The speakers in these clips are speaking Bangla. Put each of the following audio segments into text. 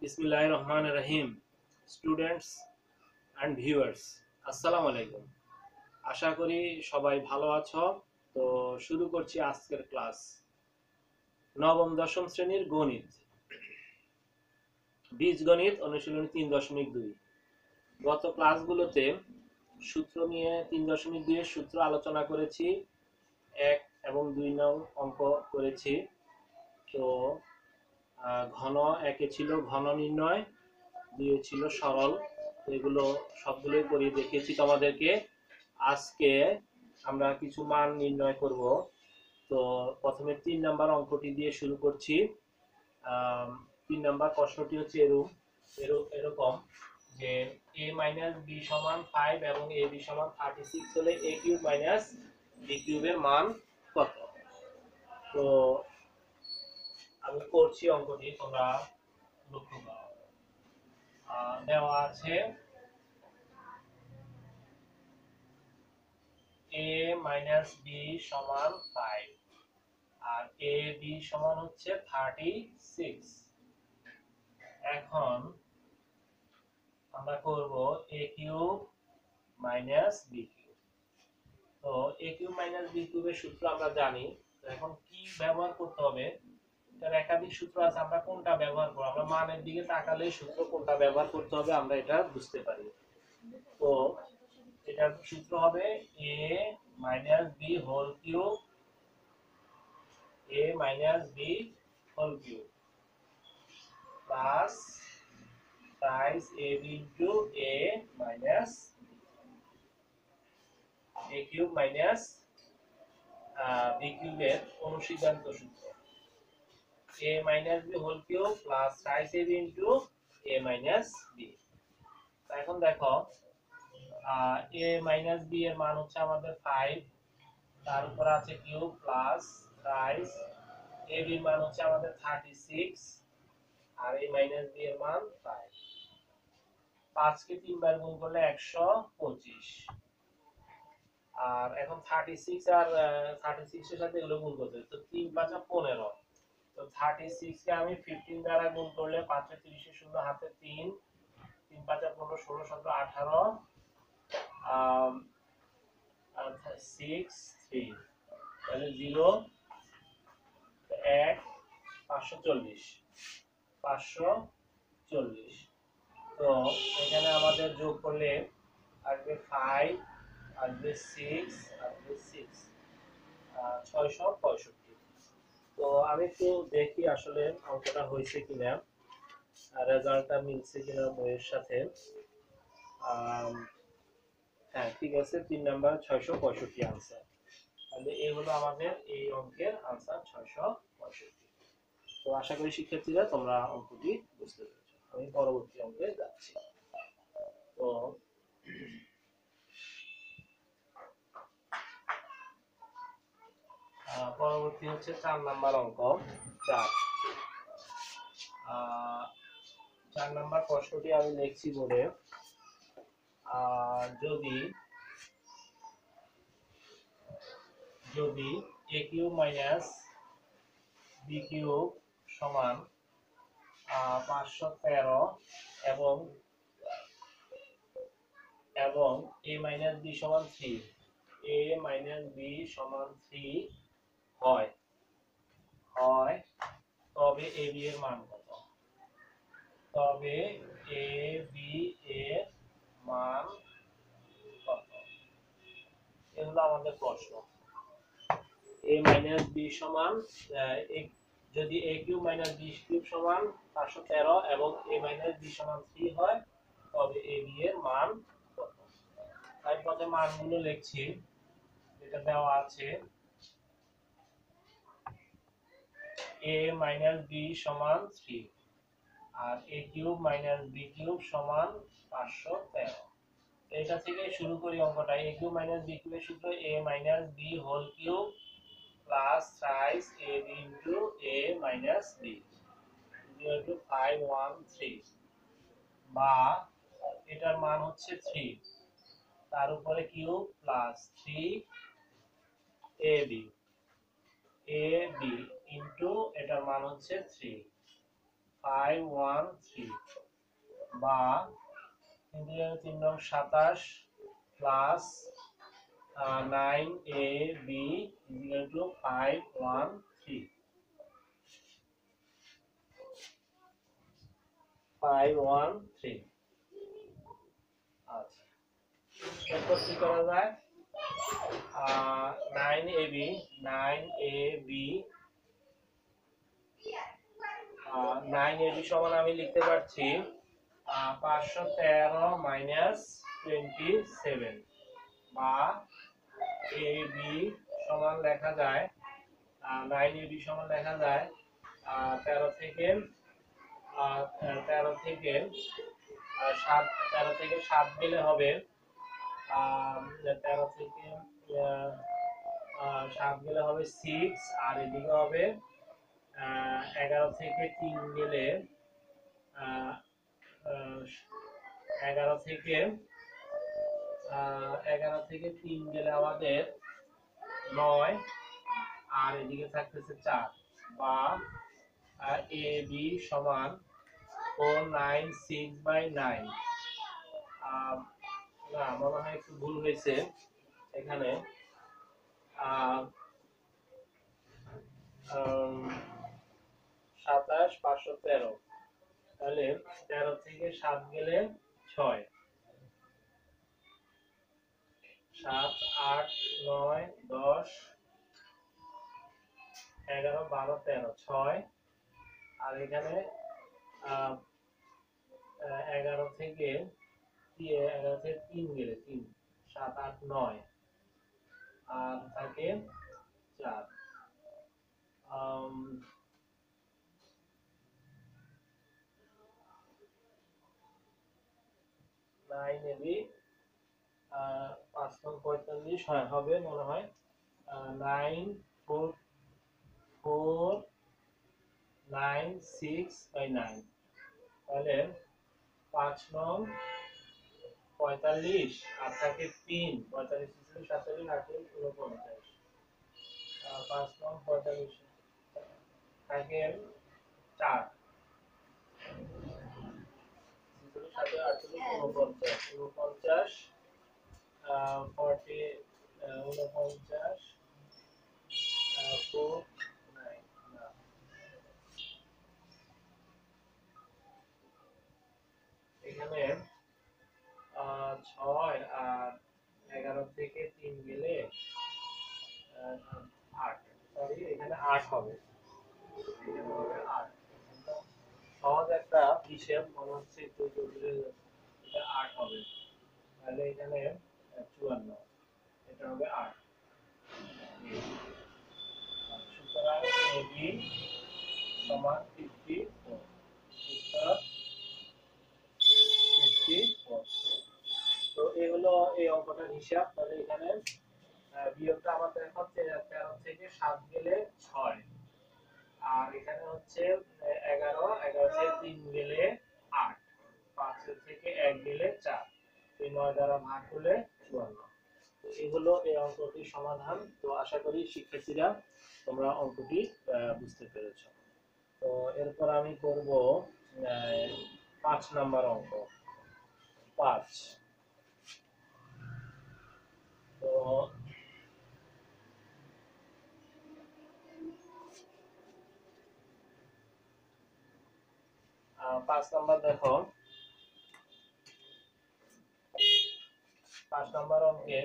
বিসমিল্লাহির রহমানির রহিম। স্টুডেন্টস অ্যান্ড ভিউয়ার্স, আসসালামু আলাইকুম। আশা করি সবাই ভালো আছো। তো শুরু করছি আজকের ক্লাস। নবম দশম শ্রেণীর গণিত, বীজগণিত অনুশীলনী 3.2। গত ক্লাসগুলোতে সূত্র নিয়ে 3.2 এর সূত্র আলোচনা করেছি, 1 এবং 2 নং অঙ্ক করেছি। তো ঘন একে ছিল ঘন নির্ণয়, 2 ছিল সরল। এগুলো সবগুলোই করে দেখিয়েছি তোমাদেরকে। আজকে আমরা কিছু মান নির্ণয় করব। তো প্রথমে 3 নাম্বার অঙ্কটি দিয়ে শুরু করছি। 3 নাম্বার প্রশ্নটি হচ্ছে এরকম যে a মাইনাস b সমান 5 এবং ab সমান 36 হলে a কিউব মাইনাস b কিউবের মান কত? তো আমি করছি অঙ্কটি, তোমরা লক্ষ্য করো। দেওয়া আছে a মাইনাস b সমান 5 আর a b সমান হচ্ছে 36। এখন আমরা করব a cube minus b cube. তো a কিউব মাইনাস b কিউবের সূত্র আমরা জানি। তো এখন কি ব্যবহার করতে হবে? এটার একাধিক সূত্র আছে, আমরা কোনটা ব্যবহার করব? আমরা মানের দিকে তাকালে সূত্র কোনটা ব্যবহার করতে হবে আমরা এটা বুঝতে পারি। তো এটার সূত্র হবে a minus b whole cube, a minus b whole cube plus times ab into a minus a cube minus b cube এর অনুসিদ্ধান্ত সূত্র a minus b whole cube plus times ab into a minus b। এখন দেখো a minus b এর মান হচ্ছে আমাদের 5, তার উপর আছে কিউব প্লাস টাইমস ab এর মান হচ্ছে আমাদের 36 আর a minus b এর মান 5। 5 কে 3 বার গুণ করলে 125। আর এখন 36 আর 36 এর সাথে এগুলো গুণ করতে হবে। তো 3 5 15। তো 36 কে আমি 15 দ্বারা গুণ করলে 5 30 এর শূন্য হাতে 3, 3 5 15 16 17 18 আর 6 3, তাহলে 0 1 540 540। তো এখানে আমাদের যোগ করলে আসবে 5, আসবে 6, আসবে 6, 665। তো আমি একটু দেখি আসলে অঙ্কটা হয়েছে কিনা, রেজাল্টটা মিলছে কিনা বইয়ের সাথে। হ্যাঁ ঠিক আছে, 3 নাম্বার 665 আনসার। তাহলে এই হলো আমাদের এই অঙ্কের আনসার 665। তো আশা করি শিক্ষার্থীরা তোমরা অঙ্কটি বুঝতে পেরেছো। আমি পরবর্তী অঙ্কে যাচ্ছি। তো পরবর্তী হচ্ছে 4 নাম্বার অঙ্ক। 4 নাম্বার প্রশ্নটি আমি লিখছি বোর্ডে। যদি a cube minus b cube সমান 513 এবং a মাইনাস b সমান 3, a মাইনাস b সমান 3 হয়, তবে a b এর মান কত? তবে a b এর মান কত? এগুলো আমাদের প্রশ্ন। a মাইনাস b সমান যদি a cube minus b cube সমান 513 এবং a মাইনাস b সমান 3 হয়, তবে a b এর মান কত? তাই প্রথমে মানগুলো লিখছি, যেটা দেওয়া আছে a মাইনাস b সমান 3 আর a cube minus b cube সমান 513। এটা থেকে শুরু করি অঙ্কটা। a কিউব মাইনাস b কিউবের সূত্র a minus b whole cube plus times ab into a minus b equal to 513, বা এটার মান হচ্ছে 3, তার উপরে কিউব প্লাস 3 ab ইনটু এটার মান হচ্ছে 3, 513 বা 3 নং 27 প্লাস 9ab ইকুয়াল টু 513 513। আচ্ছা, এরপর কি করা যায়? 9ab 9ab সমান আমি লিখতে পারছি 513 মাইনাস 27 বা ab সমান লেখা যায় 9ab সমান লেখা যায় 13 থেকে 7 গেলে হবে 13 থেকে 7 গেলে হবে 6 আর এদিকে হবে 11 থেকে 3 গেলে 11 থেকে 3 গেলে আমাদের 9 আর এদিকে থাকতেছে 4 বা ab সমান 496/9। না, মনে হয় একটু ভুল হয়েছে এখানে। 27 513, তাহলে 13 থেকে 7 গেলে 6, 7 8 9 10 11 12 13 6 আর এখানে 11 থেকে 3 গেলে 3 7 8 9 আর থাকে 4। 9ab 5 45 হয় হবে মনে হয় 94496/9, তাহলে 5 নং 45 আর থাকে 3 45 47 48 49 5 নং 45 থাকে 4 49 40 49 4 9 না, এখানে 6 আর 11 থেকে 3 গেলে 8, সরি এখানে 8 হবে, এখানে হবে 8। সহজ একটা হিসেব মনে হচ্ছে একটু জটিল, এটা 8 হবে, তাহলে এখানে 54, এটা হবে 8। সুতরাং ab সমান 54, উত্তর 54। তো এই হলো এই অঙ্কটার হিসাব। তাহলে এখানে বিয়োগটা আমাদের হচ্ছে 13 থেকে 7 গেলে 6 আর এখানে হচ্ছে 11 থেকে 3 গেলে 8, 5 থেকে 1 গেলে 4, এই 9 দ্বারা ভাগ করলে 54। তো এই হলো এই অঙ্কটির সমাধান। তো আশা করি শিক্ষার্থীরা তোমরা অঙ্কটি বুঝতে পেরেছো। তো এরপর আমি করব 5 নাম্বার অঙ্ক 5। তো 5 নাম্বার দেখো, 5 নাম্বার অঙ্কে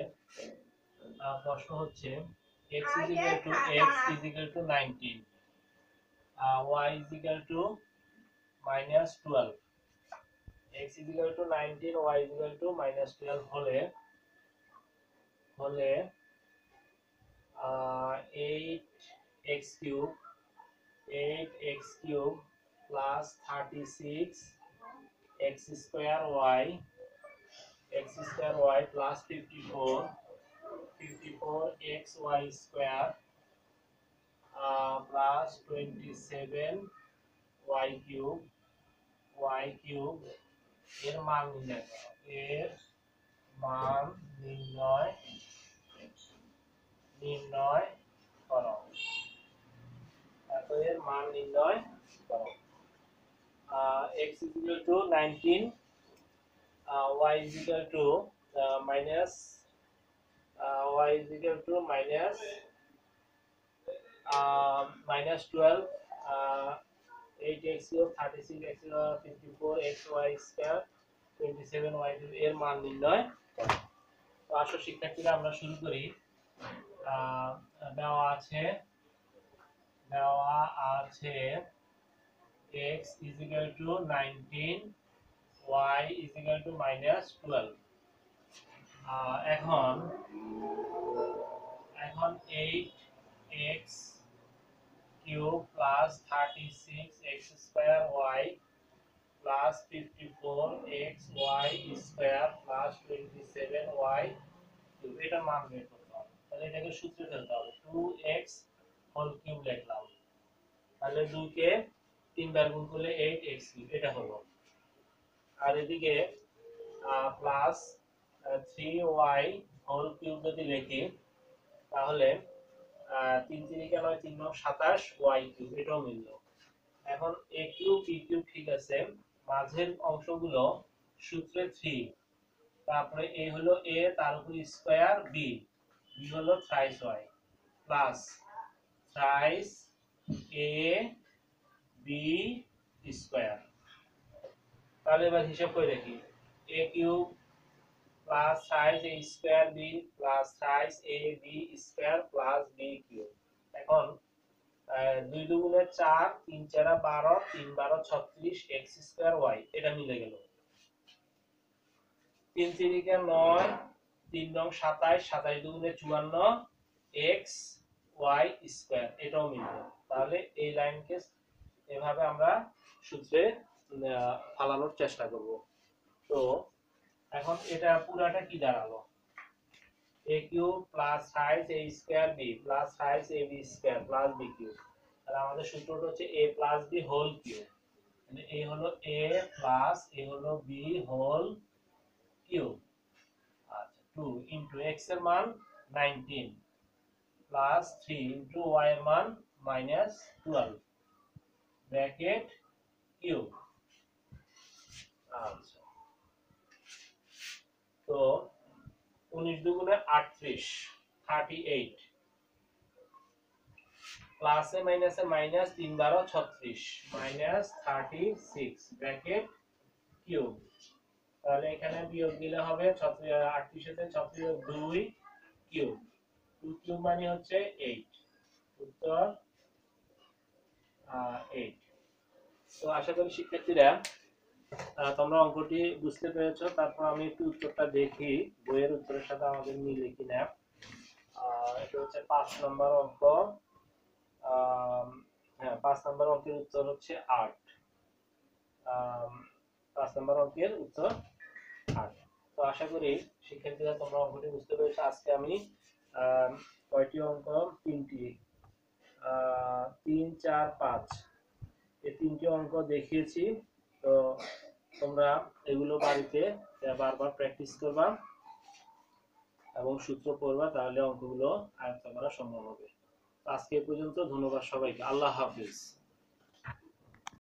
প্রশ্ন হচ্ছে x is equal to 19, y is equal to -12, x is equal to 19, y is equal to -12 হলে 8x cube plus 36 x square y plus 54 xy square plus 27 y cube এর মান নির্ণয় করো। এর মান নির্ণয় করো। x is equal to 19, y is equal to minus y is equal to minus 12, 8x cube 36x 54x y square 27y cube এর মান নির্ণয় করো। তো আসো শিক্ষার্থীরা আমরা শুরু করি। দেওয়া আছে x is equal to 19, y is equal to minus 12। এখন 8x cube plus 36x square y plus 54x y square plus 27y cube এটার মান বের করতে হবে। তাহলে এটাকে সূত্রে ফেলতে হবে। 2x হোল কিউব লিখলাম, তাহলে 2 কে 3 বার গুণ করলে 8x কিউব এটা হলো। আর এদিকে প্লাস 3y হোল কিউব যদি লিখি তাহলে 3 3 9 3 9 27 y কিউব এটাও মিলল। এখন a কিউব b কিউব ঠিক আছে, মাঝের অংশগুলো সূত্রে 3, তারপরে a হলো a তার উপর স্কয়ার b হলো thrice y plus thrice a b square. তাহলে এবার হিসাব করে দেখি, a cube plus thrice a square b plus thrice a b square plus b cube. এখন 2 দুগুণে 4, 3 4 12, 3 12 36 x স্কয়ার y এটা মিলে গেল। 3 3 কে 9, 3 9 27, 27 দুগুণে 54 x y স্কয়ার এটাও মিলল। তাহলে এই লাইনকে এভাবে আমরা সূত্রে ফালানোর চেষ্টা করব। তো এখন এটা পুরাটা কি দাঁড়ালো, a cube plus thrice a square b plus thrice a b square plus b cube. তাহলে আমাদের সূত্রটা হচ্ছে a plus b whole cube. মানে a হলো a প্লাস a হলো b হোল কিউব। আচ্ছা 2 ইনটু x এর মান 19 প্লাস 3 ইনটু y এর মান মাইনাস 12 ব্র্যাকেট কিউব। আচ্ছা তো 19 দুগুণে 38 38 প্লাসে মাইনাসে মাইনাস 3 12 36 মাইনাস 36 ব্র্যাকেট কিউব। তাহলে এখানে বিয়োগ দিলে হবে 38 এর সাথে 36 2 কিউব, 2 কিউব মানে হচ্ছে 8, উত্তর 8। তো আশা করি শিক্ষার্থীরা তোমরা অঙ্কটি বুঝতে পেরেছো। তারপর আমি একটু উত্তরটা দেখি বইয়ের উত্তরের সাথে আমাদের মিলে কিনা। এটা হচ্ছে 5 নম্বর অঙ্ক। হ্যাঁ 5 নম্বর অঙ্কের উত্তর হচ্ছে 8। 5 নম্বর অঙ্কের উত্তর 8। তো আশা করি শিক্ষার্থীরা তোমরা অঙ্কটি বুঝতে পেরেছো। আজকে আমি কয়টি অঙ্ক, 3টি 3 4 5 এই 3টি অঙ্ক দেখিয়েছি। তো তোমরা এগুলো বাড়িতে বারবার প্র্যাকটিস করবা এবং সূত্র পড়বা, তাহলে অঙ্কগুলো আয়ত্ত করা সম্ভব হবে। আজকে এই পর্যন্ত, ধন্যবাদ সবাইকে, আল্লাহ হাফেজ।